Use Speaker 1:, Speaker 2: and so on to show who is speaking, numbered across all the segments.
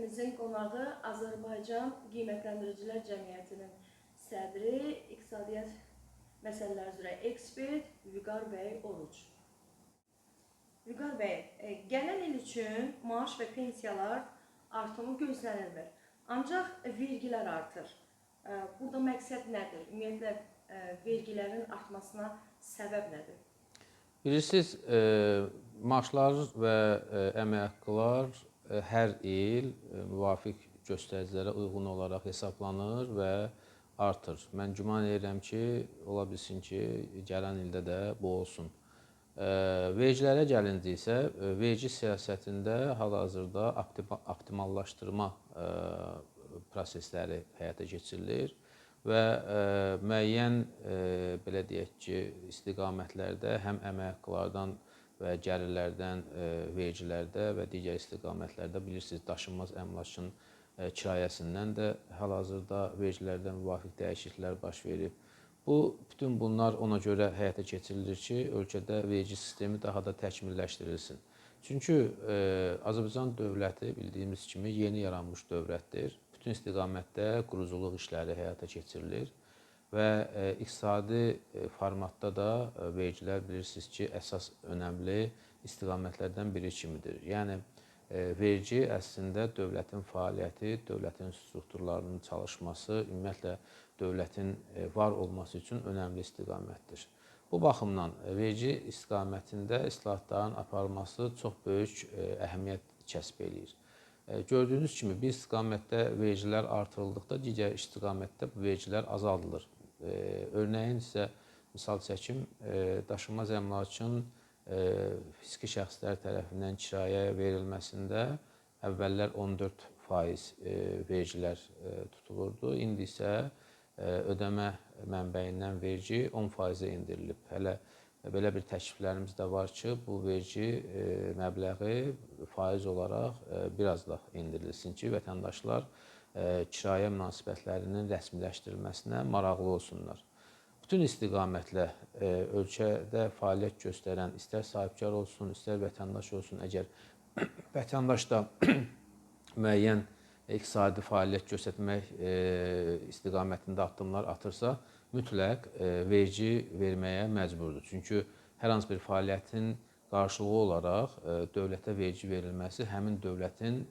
Speaker 1: Efemizin qonağı Azərbaycan Qiymətləndiricilər Cəmiyyətinin sədri, iqtisadiyyat məsələləri üzrə ekspert Vüqar bəy Oruc. Vüqar bəy, gələn il üçün maaş və pensiyalar artımı gözlənilmir. Ancaq vergilər artır. Burada məqsəd nədir? Ümumiyyətlə, vergilərin artmasına səbəb nədir?
Speaker 2: Bilirsiniz, maaşlar və əmək haqqılar hər il müvafiq göstəricilərə uyğun olaraq hesablanır və artır. Mən güman edirəm ki, ola bilsin ki, gələn ildə də bu olsun. Vergilərə gəlincə isə, vergi siyasətində hal-hazırda optimallaşdırma prosesləri həyata keçirilir və müəyyən, belə deyək ki, istiqamətlərdə həm əmək haqqılardan və gəlirlərdən, vergilərdə və digər istiqamətlərdə bilirsiniz, daşınmaz əmlakın kirayəsindən də hal-hazırda vergilərdə müvafiq dəyişikliklər baş verib. Bütün bunlar ona görə həyata keçirilir ki, ölkədə vergi sistemi daha da təkmilləşdirilsin. Çünki Azərbaycan dövləti bildiyimiz kimi yeni yaranmış dövlətdir. Bütün istiqamətdə quruculuq işləri həyata keçirilir və iqtisadi formatda da vergilər bilirsiniz ki, əsas önəmli istiqamətlərdən biri kimidir. Yəni, vergi əslində dövlətin fəaliyyəti, dövlətin strukturlarının çalışması, ümumiyyətlə dövlətin var olması üçün önəmli istiqamətdir. Bu baxımdan vergi istiqamətində islahatların aparılması çox böyük əhəmiyyət kəsb eləyir. Gördüyünüz kimi, bir istiqamətdə vergilər artırıldıqda, digər istiqamətdə bu vergilər azaldılır. Örnəyin isə misal çəkim, daşınmaz əmlakın fiziki şəxslər tərəfindən kirayəyə verilməsində əvvəllər 14% vergilər tutulurdu. İndi isə ödəmə mənbəyindən vergi 10%-ə endirilib. Hələ belə bir təkliflərimiz də var ki, bu vergi məbləği faiz olaraq biraz da endirilsin ki, vətəndaşlar kirayə münasibətlərinin rəsmiləşdirilməsinə maraqlı olsunlar. Bütün istiqamətlə ölkədə fəaliyyət göstərən, istər sahibkar olsun, istər vətəndaş olsun, əgər vətəndaş da müəyyən iqtisadi fəaliyyət göstərmək istiqamətində addımlar atırsa, mütləq vergi verməyə məcburdur. Çünki hər hansı bir fəaliyyətin qarşılığı olaraq dövlətə vergi verilməsi həmin dövlətin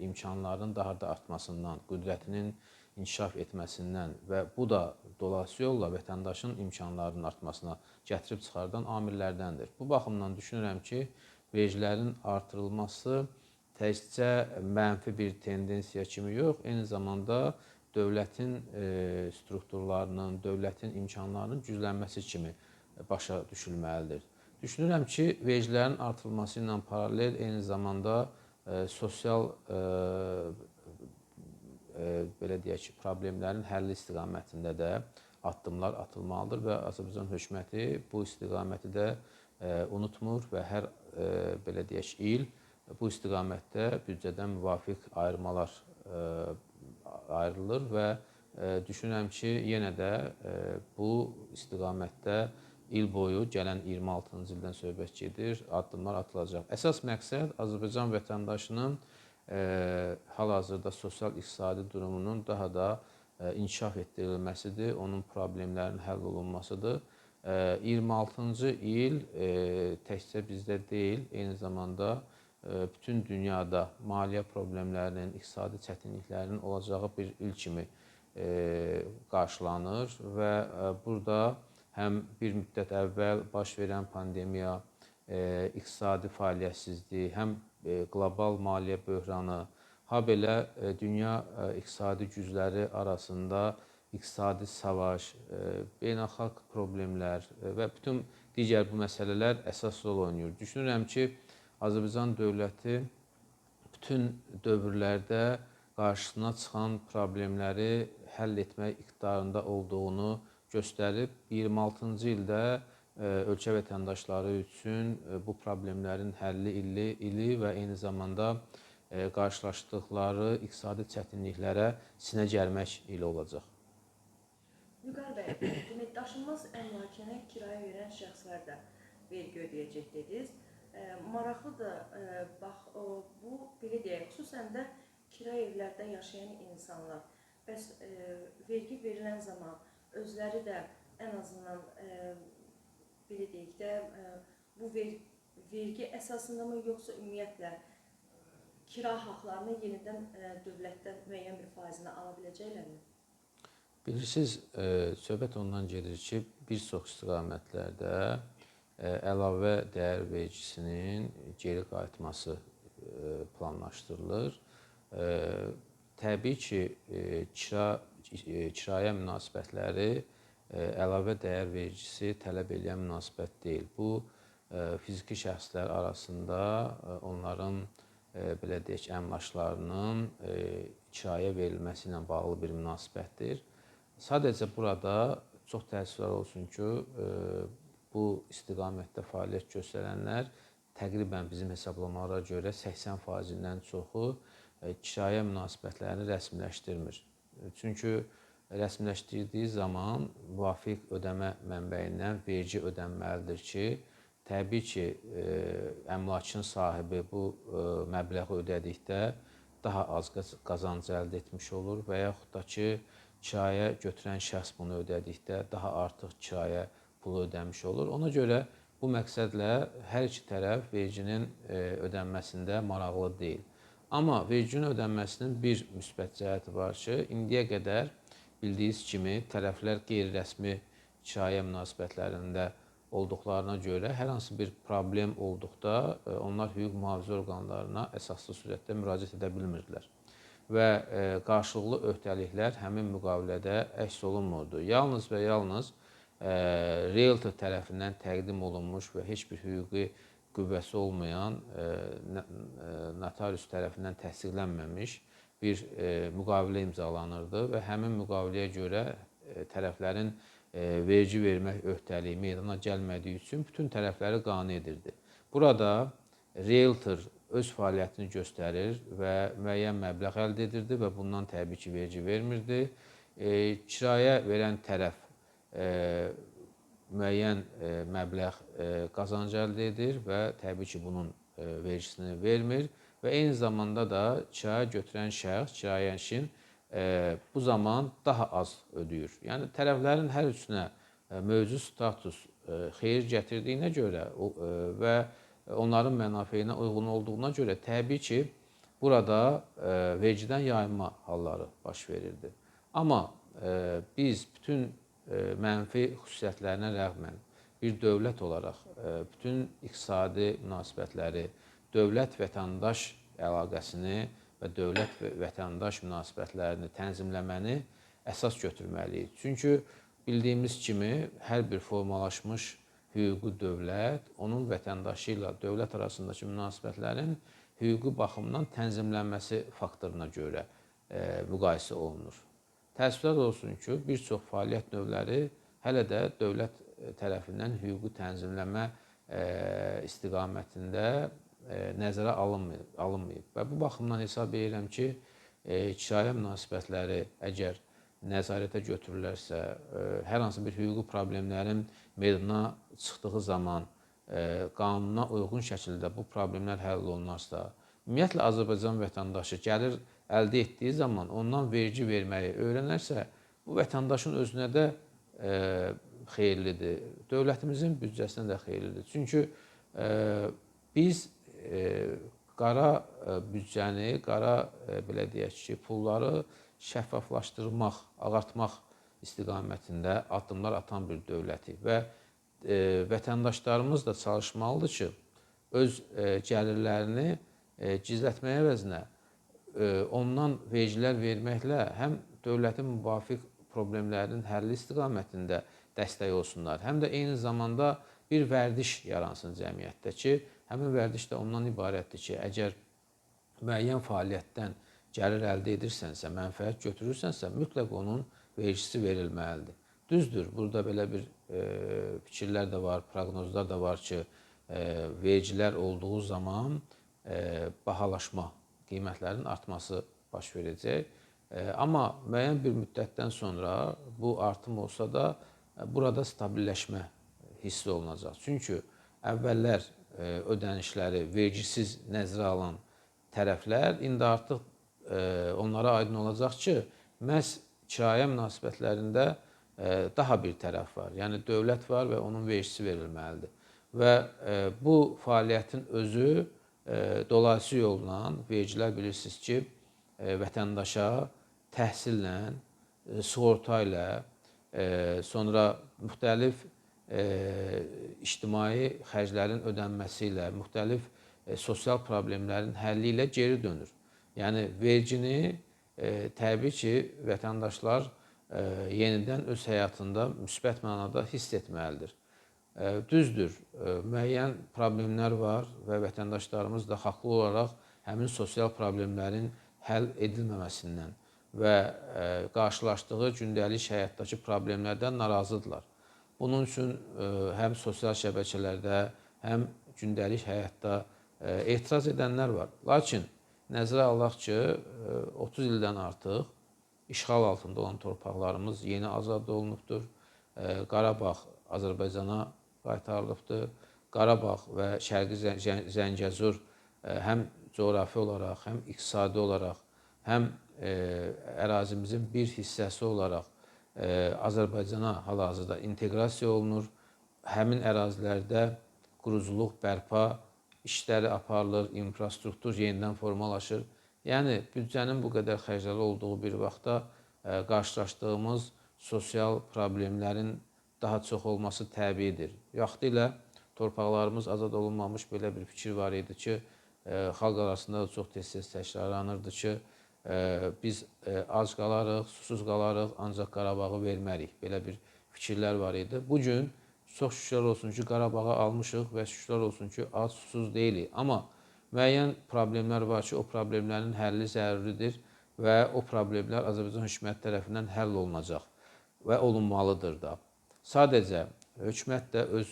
Speaker 2: imkanlarının daha da artmasından, qüdrətinin inkişaf etməsindən və bu da dolayısı yolla vətəndaşın imkanlarının artmasına gətirib çıxardan amillərdəndir. Bu baxımdan düşünürəm ki, vergilərin artırılması təkcə mənfi bir tendensiya kimi yox, eyni zamanda dövlətin strukturlarının, dövlətin imkanlarının güclənməsi kimi başa düşülməlidir. Düşünürəm ki, vergilərin artırılması ilə paralel eyni zamanda sosial belə deyək ki, problemlərin həlli istiqamətində də addımlar atılmalıdır və Azərbaycan hökuməti bu istiqaməti də unutmur və hər belə deyək il bu istiqamətdə büdcədən müvafiq ayırmalar ayrılır və düşünürəm ki, yenə də bu istiqamətdə il boyu gələn 26-cı ildən söhbət gedir, addımlar atılacaq. Əsas məqsəd Azərbaycan vətəndaşının hal-hazırda sosial-iqtisadi durumunun daha da inkişaf etdirilməsidir, onun problemlərinin həll olunmasıdır. 26-cı il təkcə bizdə deyil, eyni zamanda bütün dünyada maliyyə problemlərinin, iqtisadi çətinliklərinin olacağı bir il kimi qarşılanır və burada həm bir müddət əvvəl baş verən pandemiya, iqtisadi fəaliyyətsizlik, həm qlobal maliyyə böhranı, habelə dünya iqtisadi gücləri arasında iqtisadi savaş, beynəlxalq problemlər və bütün digər bu məsələlər əsas rol oynayır. Düşünürəm ki, Azərbaycan dövləti bütün dövrlərdə qarşısına çıxan problemləri həll etmək iqtidarında olduğunu göstərib, 26-cı ildə ölkə vətəndaşları üçün bu problemlərin həlli ili və eyni zamanda qarşılaşdıqları iqtisadi çətinliklərə sinə gərmək ili olacaq.
Speaker 1: Vüqar bəy, daşınmaz əmlakını kirayə verən şəxslər də vergi ödəyəcək dediniz. Maraqlıdır, bax, bu, belə deyək, xüsusən də kira evlərdə yaşayan insanlar bəs vergi verilən zaman özləri də ən azından belə deyək də bu vergi əsasındamı yoxsa ümumiyyətlə kira haqlarını yenidən dövlətdən müəyyən bir faizini ala biləcəklərmi?
Speaker 2: Bilirsiniz, söhbət ondan gedir ki, bir çox istiqamətlərdə əlavə dəyər vergisinin geri qayıtması planlaşdırılır. Təbii ki, kirayə münasibətləri əlavə dəyər vergisi tələb edən münasibət deyil. Bu, fiziki şəxslər arasında onların belə deyək, əmlaklarının kirayə verilməsi ilə bağlı bir münasibətdir. Sadəcə burada çox təəssüflər olsun ki, bu istiqamətdə fəaliyyət göstərənlər təqribən bizim hesablamalara görə 80%-dən çoxu kirayə münasibətlərini rəsmiləşdirmir. Çünki rəsmiləşdirdiyi zaman müvafiq ödəmə mənbəyindən vergi ödənməlidir ki, təbii ki, əmlakın sahibi bu məbləği ödədikdə daha az qazanc əldə etmiş olur və yaxud da ki, kirayə götürən şəxs bunu ödədikdə daha artıq kirayə pulu ödəmiş olur. Ona görə bu məqsədlə hər iki tərəf verginin ödənməsində maraqlı deyil. Amma verginin ödənməsinin bir müsbət cəhəti var ki, indiyə qədər bildiyiniz kimi tərəflər qeyri-rəsmi kirayə münasibətlərində olduqlarına görə hər hansı bir problem olduqda onlar hüquq mühafizə orqanlarına əsaslı surətdə müraciət edə bilmirdilər. Və qarşılıqlı öhdəliklər həmin müqavilədə əks olunmurdu. Yalnız və yalnız realtor tərəfindən təqdim olunmuş və heç bir hüquqi qüvvəsi olmayan, notarius tərəfindən təsdiqlənməmiş bir müqavilə imzalanırdı və həmin müqaviləyə görə tərəflərin vergi vermək öhdəliyi meydana gəlmədiyi üçün bütün tərəfləri qane edirdi. Burada realtor öz fəaliyyətini göstərir və müəyyən məbləğ əldə edirdi və bundan təbii ki, vergi vermirdi. Kirayə verən tərəf müəyyən məbləğ qazanc əldə edir və təbii ki, bunun vergisini vermir və eyni zamanda da kirayə götürən şəxs, kirayənişin bu zaman daha az ödəyir. Yəni, tərəflərin hər üçünə mövcud status xeyir gətirdiyinə görə və onların mənafeyinə uyğun olduğuna görə təbii ki, burada vergidən yayınma halları baş verirdi. Amma biz bütün mənfi xüsusiyyətlərinə rəğmən bir dövlət olaraq bütün iqtisadi münasibətləri, dövlət-vətəndaş əlaqəsini və dövlət-vətəndaş münasibətlərini tənzimləməni əsas götürməliyik. Çünki bildiyimiz kimi hər bir formalaşmış hüquqi dövlət, onun vətəndaşı ilə dövlət arasındakı münasibətlərin hüquqi baxımdan tənzimlənməsi faktoruna görə müqayisə olunur. Təəssüflər olsun ki, bir çox fəaliyyət növləri hələ də dövlət tərəfindən hüquqi tənzimləmə istiqamətində nəzərə alınmayıb. Və bu baxımdan hesab edirəm ki, kirayə münasibətləri əgər nəzarətə götürülərsə, hər hansı bir hüquqi problemlərin meydana çıxdığı zaman qanuna uyğun şəkildə bu problemlər həll olunarsa, ümumiyyətlə Azərbaycan vətəndaşı gəlir əldə etdiyi zaman ondan vergi verməyi öyrənərsə, bu vətəndaşın özünə də xeyirlidir, dövlətimizin büdcəsinə də xeyirlidir. Çünki biz qara büdcəni, qara belə deyək ki, pulları şəffaflaşdırmaq, ağartmaq istiqamətində addımlar atan bir dövlətik və vətəndaşlarımız da çalışmalıdır ki, öz gəlirlərini gizlətməyə əvəzinə ondan vergilər verməklə həm dövlətin müvafiq problemlərinin həlli istiqamətində dəstək olsunlar, həm də eyni zamanda bir vərdiş yaransın cəmiyyətdə ki, həmin vərdiş də ondan ibarətdir ki, əgər müəyyən fəaliyyətdən gəlir əldə edirsənsə, mənfəət götürürsənsə, mütləq onun vergisi verilməlidir. Düzdür, burada belə bir fikirlər də var, proqnozlar da var ki, vergilər olduğu zaman bahalaşma, qiymətlərin artması baş verəcək. Amma müəyyən bir müddətdən sonra bu artım olsa da burada stabilləşmə hissi olunacaq. Çünki əvvəllər ödənişləri vergisiz nəzərə alan tərəflər indi artıq onlara aydın olacaq ki, məhz kirayə münasibətlərində daha bir tərəf var. Yəni dövlət var və onun vergisi verilməlidir. Və bu fəaliyyətin özü dolayısı yolla vergilər bilirsiniz ki, vətəndaşa təhsillə, sığorta ilə, sonra müxtəlif ictimai xərclərin ödənməsi ilə, müxtəlif sosial problemlərin həlli ilə geri dönür. Yəni vergini təbii ki, vətəndaşlar yenidən öz həyatında müsbət mənada hiss etməlidir. Düzdür, müəyyən problemlər var və vətəndaşlarımız da haqlı olaraq həmin sosial problemlərin həll edilməməsindən və qarşılaşdığı gündəlik həyatdakı problemlərdən narazıdırlar. Bunun üçün həm sosial şəbəkələrdə, həm gündəlik həyatda etiraz edənlər var. Lakin nəzərə alaq ki, 30 ildən artıq işğal altında olan torpaqlarımız yeni azad olunubdur. Qarabağ Azərbaycana qaytarılıbdır. Qarabağ və Şərqi Zəngəzur həm coğrafi olaraq, həm iqtisadi olaraq, həm ərazimizin bir hissəsi olaraq Azərbaycana hal-hazırda inteqrasiya olunur. Həmin ərazilərdə quruculuq, bərpa işləri aparılır, infrastruktur yenidən formalaşır. Yəni, büdcənin bu qədər xərcləri olduğu bir vaxtda qarşılaşdığımız sosial problemlərin daha çox olması təbiidir. Vaxtilə torpaqlarımız azad olunmamış belə bir fikir var idi ki, xalq arasında da çox tez-tez təkrarlanırdı ki, biz ac qalarıq, susuz qalarıq, ancaq Qarabağı vermərik. Belə bir fikirlər var idi. Bugün çox şükürlər olsun ki, Qarabağı almışıq və şükürlər olsun ki, ac, susuz deyilik. Amma müəyyən problemlər var ki, o problemlərin həlli zəruridir və o problemlər Azərbaycan hökuməti tərəfindən həll olunacaq və olunmalıdır da. Sadəcə, hökumət də öz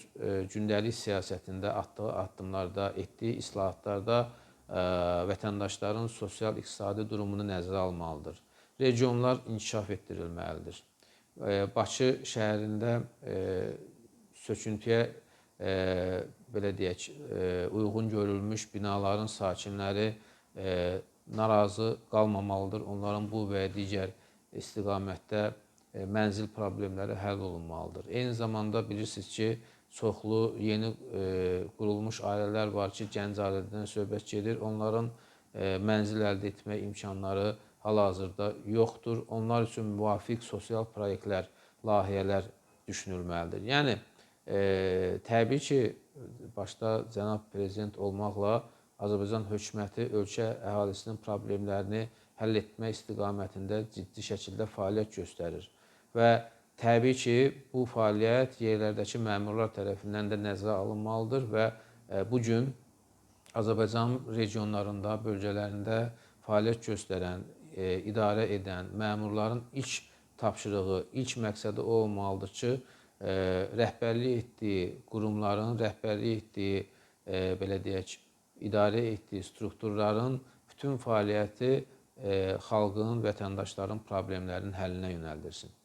Speaker 2: gündəlik siyasətində atdığı addımlarda, etdiyi islahatlarda vətəndaşların sosial-iqtisadi durumunu nəzərə almalıdır. Regionlar inkişaf etdirilməlidir. Bakı şəhərində söküntüyə belə deyək, uyğun görülmüş binaların sakinləri narazı qalmamalıdır. Onların bu və digər istiqamətdə mənzil problemləri həll olunmalıdır. Eyni zamanda bilirsiniz ki, çoxlu yeni qurulmuş ailələr var ki, gənc ailədən söhbət gedir. Onların mənzil əldə etmə imkanları hal-hazırda yoxdur. Onlar üçün müvafiq sosial proyektlər, layihələr düşünülməlidir. Yəni, təbii ki, başda cənab prezident olmaqla Azərbaycan hökuməti ölkə əhalisinin problemlərini həll etmək istiqamətində ciddi şəkildə fəaliyyət göstərir. Və təbii ki, bu fəaliyyət yerlərdəki məmurlar tərəfindən də nəzərə alınmalıdır və bugün Azərbaycan regionlarında, bölgələrində fəaliyyət göstərən, idarə edən məmurların ilk tapşırığı, ilk məqsədi o olmalıdır ki, rəhbərlik etdiyi qurumların, rəhbərlik etdiyi, belə deyək, idarə etdiyi strukturların bütün fəaliyyəti xalqın, vətəndaşların problemlərinin həllinə yönəldirsin.